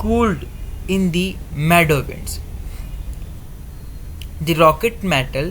cooled in the meadow winds. The rocket metal,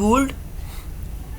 cooled,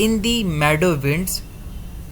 in the meadow winds,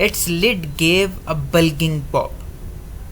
Its lid gave a bulging pop.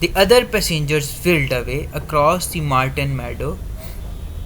The other passengers whirled away across the Martin Meadow.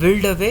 whirled away,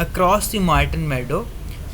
across the Martin Meadow,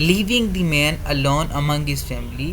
Leaving the man alone among his family,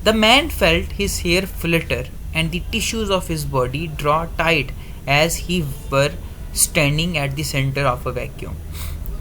The man felt his hair flutter and the tissues of his body draw tight as he were standing at the center of a vacuum.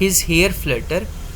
his hair flutter,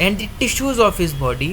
and the tissues of his body,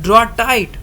draw tight,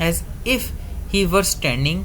as if he were standing,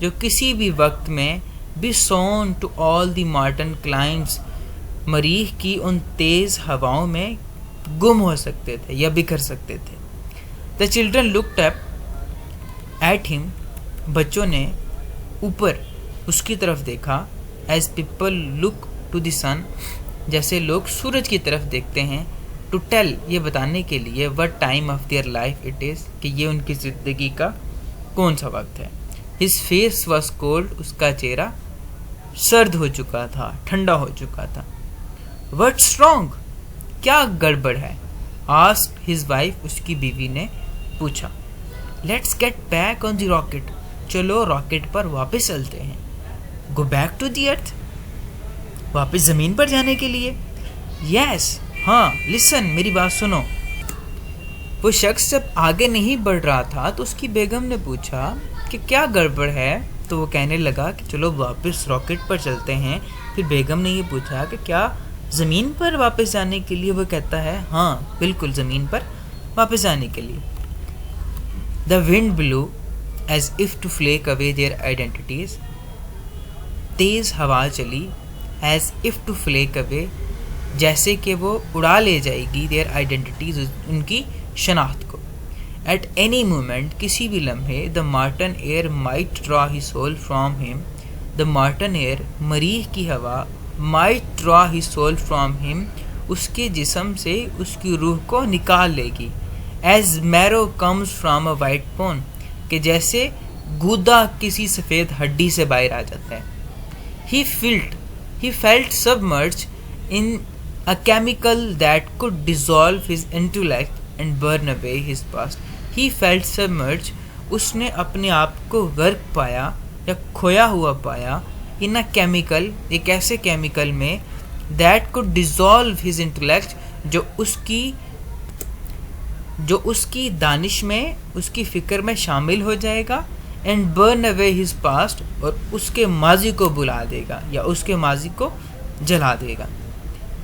جو کسی بھی وقت میں be sown to all the marten climbs مریخ کی ان تیز ہواؤں میں گم ہو سکتے تھے یا بکھر سکتے تھے. The children looked up at him بچوں نے اوپر اس کی طرف دیکھا as people look to the sun جیسے لوگ سورج کی طرف دیکھتے ہیں to tell یہ بتانے کے لیے what time of their life it is کہ یہ ان کی زندگی کا کون سا وقت ہے. His face was cold اس کا چہرہ سرد ہو چکا تھا, ٹھنڈا ہو چکا تھا. What's wrong کیا گڑبڑ ہے asked his wife اس کی بیوی نے پوچھا. Let's get back on the rocket چلو راکٹ پر واپس چلتے ہیں. Go back to the earth واپس زمین پر جانے کے لیے. Yes ہاں listen میری بات سنو. وہ شخص جب آگے نہیں بڑھ رہا تھا تو اس کی بیگم نے پوچھا کہ کیا گڑبڑ ہے, تو وہ کہنے لگا کہ چلو واپس راکٹ پر چلتے ہیں. پھر بیگم نے یہ پوچھا کہ کیا زمین پر واپس جانے کے لیے, وہ کہتا ہے ہاں بالکل زمین پر واپس جانے کے لیے. The wind blew as if to flake away their identities تیز ہوا چلی as if to flake away جیسے کہ وہ اڑا لے جائے گی their identities ان کی شناخت کو. At any moment کسی بھی لمحے the marten air might draw his soul from him the marten air مریخ کی ہوا might draw his soul from him اس کے جسم سے اس کی روح کو نکال لے گی. As marrow comes from a white bone کہ جیسے گودا کسی سفید ہڈی سے باہر آ جاتا ہے. He felt submerged in a chemical that could dissolve his intellect and burn away his past. He felt submerged اس نے اپنے آپ کو غرق پایا یا کھویا ہوا پایا in a chemical ایک ایسے کیمیکل میں that could dissolve his intellect جو اس کی دانش میں اس کی فکر میں شامل ہو جائے گا and burn away his past اور اس کے ماضی کو بلا دے گا یا اس کے ماضی کو جلا دے گا.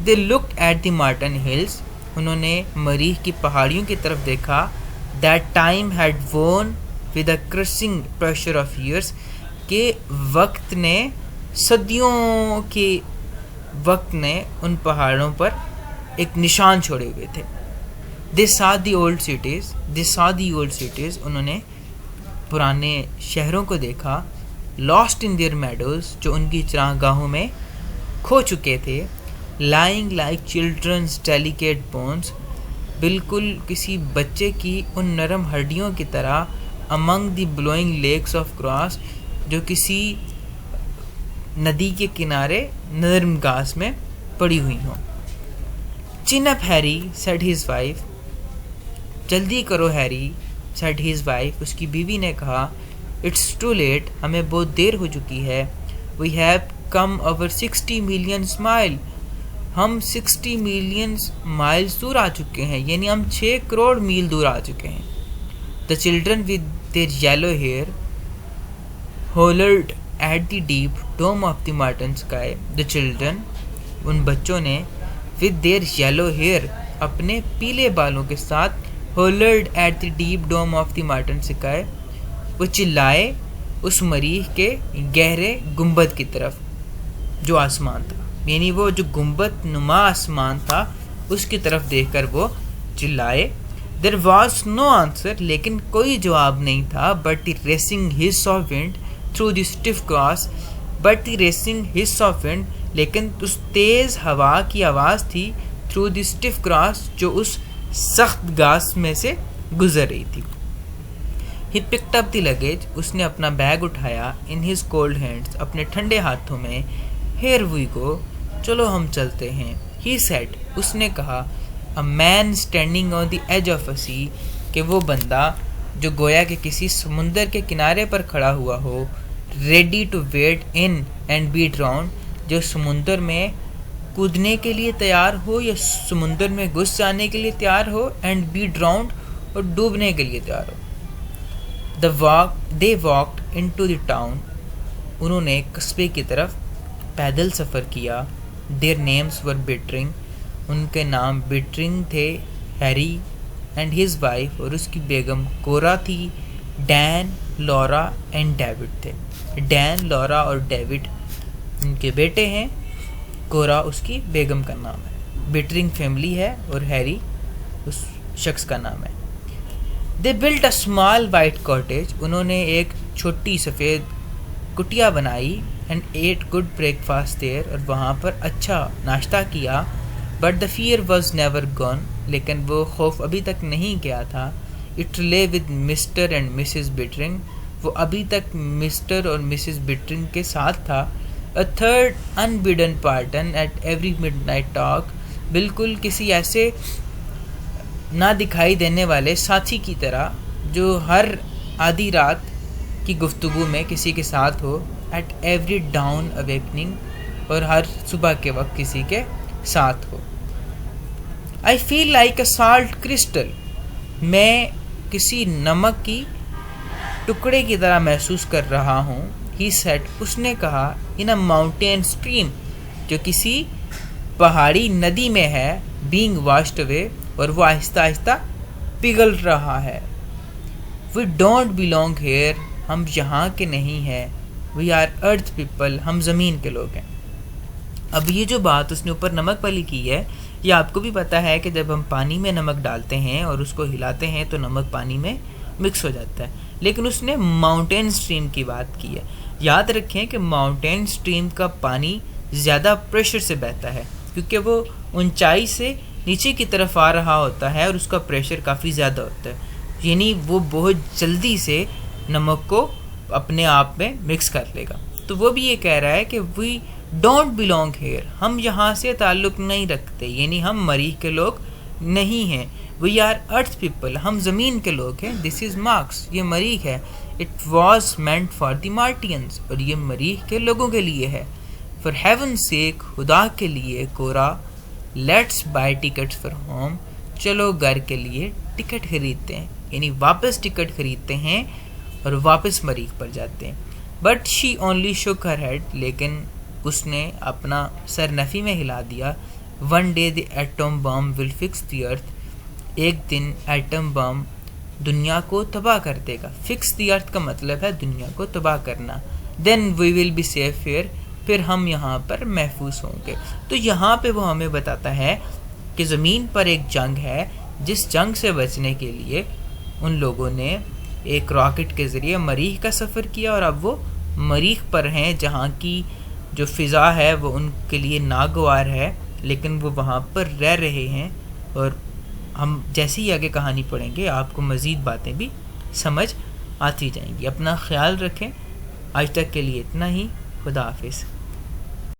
They looked at the Marten Hills انہوں نے مریخ کی پہاڑیوں کی طرف دیکھا. That time had worn with a crushing pressure of years کہ وقت نے صدیوں کے وقت نے ان پہاڑوں پر ایک نشان چھوڑے ہوئے تھے. They saw the old cities انہوں نے پرانے شہروں کو دیکھا. Lost in their meadows جو ان کی چراگاہوں میں کھو چکے تھے. Lying like children's delicate bones بالکل کسی بچے کی ان نرم ہڈیوں کی طرح. Among the blowing lakes of grass جو کسی ندی کے کنارے نرم گھاس میں پڑی ہوئی ہوں. Chin up Harry said his wife جلدی کرو ہیری said his wife اس کی بیوی نے کہا. It's too late ہمیں بہت دیر ہو چکی ہے. We have come over 60 million miles ہم 60 million miles دور آ چکے ہیں یعنی ہم 6 کروڑ میل دور آ چکے ہیں. The children with their yellow hair hollered at the deep dome of the Marten sky. The children ان بچوں نے with their yellow hair اپنے پیلے بالوں کے ساتھ hollered at the deep dome of the Marten sky وہ چلائے اس مریخ کے گہرے گنبد کی طرف جو آسمان تھا یعنی وہ جو گنبد نما آسمان تھا اس کی طرف دیکھ کر وہ چلائے. There was no answer لیکن کوئی جواب نہیں تھا but the racing hiss of wind through the stiff grass لیکن اس تیز ہوا کی آواز تھی through the stiff grass جو اس سخت گھاس میں سے گزر رہی تھی. He picked up the luggage اس نے اپنا بیگ اٹھایا in his cold hands اپنے ٹھنڈے ہاتھوں میں. Here we go چلو ہم چلتے ہیں. He said اس نے کہا. A man standing on the edge of a sea کہ وہ بندہ جو گویا کہ کسی سمندر کے کنارے پر کھڑا ہوا ہو. Ready to wade in and be drowned جو سمندر میں کودنے کے لیے تیار ہو یا سمندر میں گھس جانے کے لیے تیار ہو. And be drowned اور ڈوبنے کے لیے تیار ہو. They walked into the town انہوں نے قصبے کی طرف پیدل سفر کیا. Their names were Bittring ان کے نام Bittring تھے. Harry and his wife اور اس کی بیگم کورا تھی. Dan لورا اینڈ ڈیوڈ تھے. ڈین، لورا اور ڈیوڈ ان کے بیٹے ہیں. کورا اس کی بیگم کا نام ہے. بٹرنگ فیملی ہے اور ہیری اس شخص کا نام ہے. They built a small white cottage. انہوں نے ایک چھوٹی سفید کٹیا بنائی. And ate good breakfast there. اور وہاں پر اچھا ناشتہ کیا. But the fear was never gone. لیکن وہ خوف ابھی تک نہیں گیا تھا. اٹ لے ود مسٹر اینڈ مسز بٹرنگ. وہ ابھی تک مسٹر اور مسز بٹرنگ کے ساتھ تھا. A third unbidden partner at every midnight talk. بالکل کسی ایسے نہ دکھائی دینے والے ساتھی کی طرح جو ہر آدھی رات کی گفتگو میں کسی کے ساتھ ہو. At every dawn awakening. اور ہر صبح کے وقت کسی کے ساتھ ہو. I feel like a salt crystal. میں کسی نمک کی ٹکڑے کی طرح محسوس کر رہا ہوں. He said. اس نے کہا. In a mountain stream. جو کسی پہاڑی ندی میں ہے. Being washed away. اور وہ آہستہ آہستہ پگھل رہا ہے. We don't belong here. ہم یہاں کے نہیں ہیں. We are earth people. ہم زمین کے لوگ ہیں. اب یہ جو بات اس نے اوپر نمک والی کی ہے، یہ آپ کو بھی پتہ ہے کہ جب ہم پانی میں نمک ڈالتے ہیں اور اس کو ہلاتے ہیں تو نمک پانی میں مکس ہو جاتا ہے. لیکن اس نے ماؤنٹین اسٹریم کی بات کی ہے. یاد رکھیں کہ ماؤنٹین اسٹریم کا پانی زیادہ پریشر سے بہتا ہے کیونکہ وہ اونچائی سے نیچے کی طرف آ رہا ہوتا ہے اور اس کا پریشر کافی زیادہ ہوتا ہے. یعنی وہ بہت جلدی سے نمک کو اپنے آپ میں مکس کر لے گا. تو وہ بھی یہ کہہ رہا ہے کہ وی ڈونٹ بلونگ ہیئر. ہم یہاں سے تعلق نہیں رکھتے. یعنی ہم مریخ کے لوگ نہیں ہیں. We are earth people. ہم زمین کے لوگ ہیں. This is Mars. یہ مریخ ہے. It was meant for the Martians. اور یہ مریخ کے لوگوں کے لیے ہے. For heaven's sake. خدا کے لیے. Cora. Let's buy tickets for home. چلو گھر کے لیے ٹکٹ خریدتے ہیں. یعنی واپس ٹکٹ خریدتے ہیں اور واپس مریخ پر جاتے ہیں. But she only shook her head. لیکن اس نے اپنا سر نفی میں ہلا دیا. One day the atom bomb will fix the earth. ایک دن ایٹم بم دنیا کو تباہ کر دے گا. فکس دی ارتھ کا مطلب ہے دنیا کو تباہ کرنا. دین وی ول بی سیف ہیئر. پھر ہم یہاں پر محفوظ ہوں گے. تو یہاں پہ وہ ہمیں بتاتا ہے کہ زمین پر ایک جنگ ہے. جس جنگ سے بچنے کے لیے ان لوگوں نے ایک راکٹ کے ذریعے مریخ کا سفر کیا اور اب وہ مریخ پر ہیں جہاں کی جو فضا ہے وہ ان کے لیے ناگوار ہے. لیکن وہ وہاں پر رہ رہے ہیں. اور ہم جیسے ہی آگے کہانی پڑھیں گے آپ کو مزید باتیں بھی سمجھ آتی جائیں گی. اپنا خیال رکھیں. آج تک کے لیے اتنا ہی. خدا حافظ.